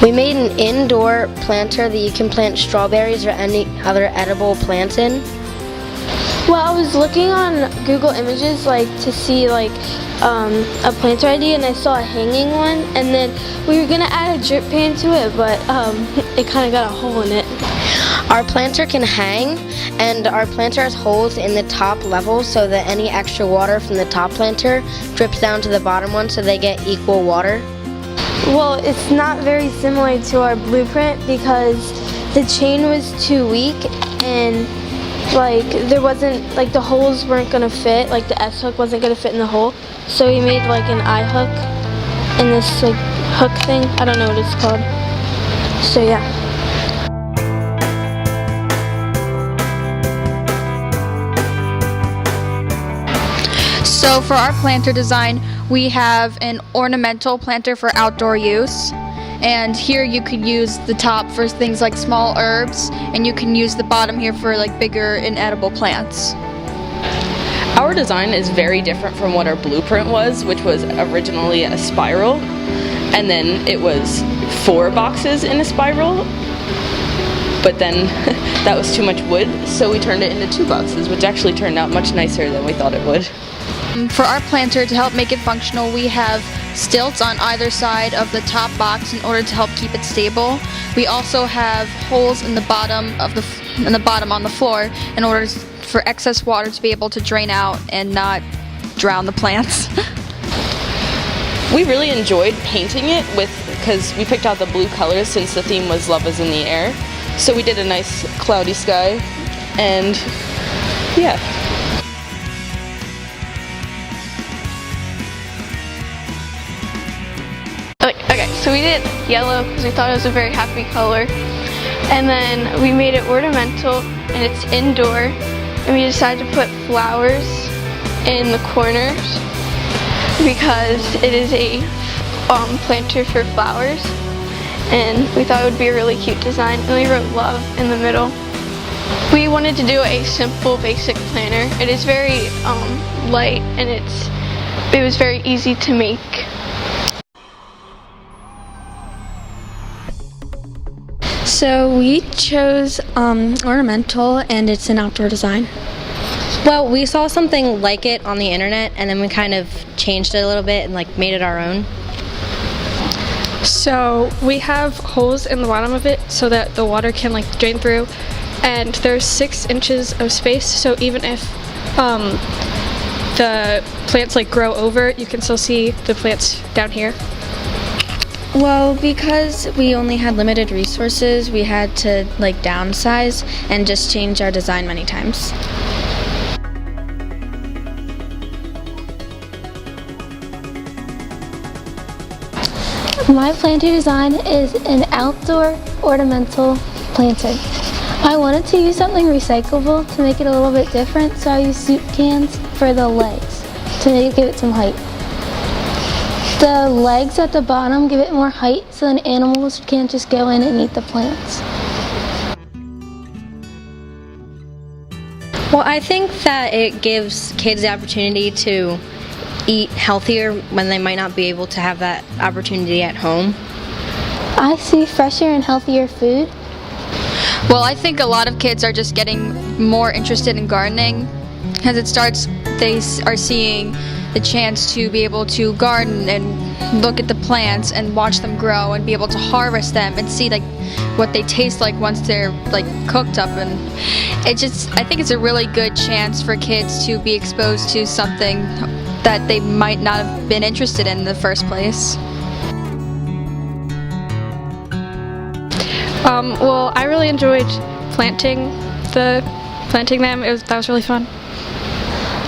We made an indoor planter that you can plant strawberries or any other edible plants in. Well, I was looking on Google Images to see a planter idea, and I saw a hanging one, and then we were gonna add a drip pan to it, but it kind of got a hole in it. Our planter can hang, and our planter has holes in the top level so that any extra water from the top planter drips down to the bottom one so they get equal water. Well, it's not very similar to our blueprint because the chain was too weak, and there wasn't, the holes weren't gonna fit, the S-hook wasn't gonna fit in the hole. So we made an I-hook and this hook thing, I don't know what it's called. So yeah. So for our planter design, we have an ornamental planter for outdoor use. And here you could use the top for things like small herbs, and you can use the bottom here for bigger and edible plants. Our design is very different from what our blueprint was, which was originally a spiral, and then it was 4 boxes in a spiral, but then that was too much wood, so we turned it into 2 boxes, which actually turned out much nicer than we thought it would. For our planter, to help make it functional, we have stilts on either side of the top box in order to help keep it stable. We also have holes in the bottom on the floor in order for excess water to be able to drain out and not drown the plants. We really enjoyed painting it because we picked out the blue colors since the theme was Love is in the Air. So we did a nice cloudy sky, and yeah. Okay, so we did yellow because we thought it was a very happy color. And then we made it ornamental, and it's indoor. And we decided to put flowers in the corners because it is a planter for flowers. And we thought it would be a really cute design. And we wrote love in the middle. We wanted to do a simple, basic planter. It is very light, and it was very easy to make. So we chose ornamental, and it's an outdoor design. Well, we saw something like it on the internet, and then we kind of changed it a little bit and made it our own. So we have holes in the bottom of it so that the water can drain through, and there's 6 inches of space, so even if the plants grow over, you can still see the plants down here. Well, because we only had limited resources, we had to downsize and just change our design many times. My planter design is an outdoor ornamental planter. I wanted to use something recyclable to make it a little bit different, so I used soup cans for the legs to give it some height. The legs at the bottom give it more height so then animals can't just go in and eat the plants. Well, I think that it gives kids the opportunity to eat healthier when they might not be able to have that opportunity at home. I see fresher and healthier food. Well, I think a lot of kids are just getting more interested in gardening because they are seeing the chance to be able to garden and look at the plants and watch them grow and be able to harvest them and see what they taste like once they're cooked up. And I think it's a really good chance for kids to be exposed to something that they might not have been interested in the first place. Well, I really enjoyed planting them. That was really fun.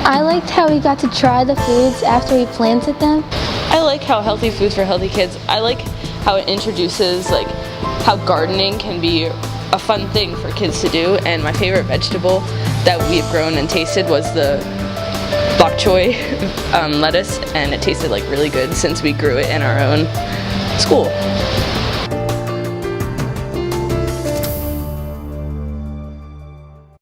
I liked how we got to try the foods after we planted them. I like how healthy foods for healthy kids. I like how it introduces how gardening can be a fun thing for kids to do. And my favorite vegetable that we've grown and tasted was the bok choy lettuce, and it tasted really good since we grew it in our own school.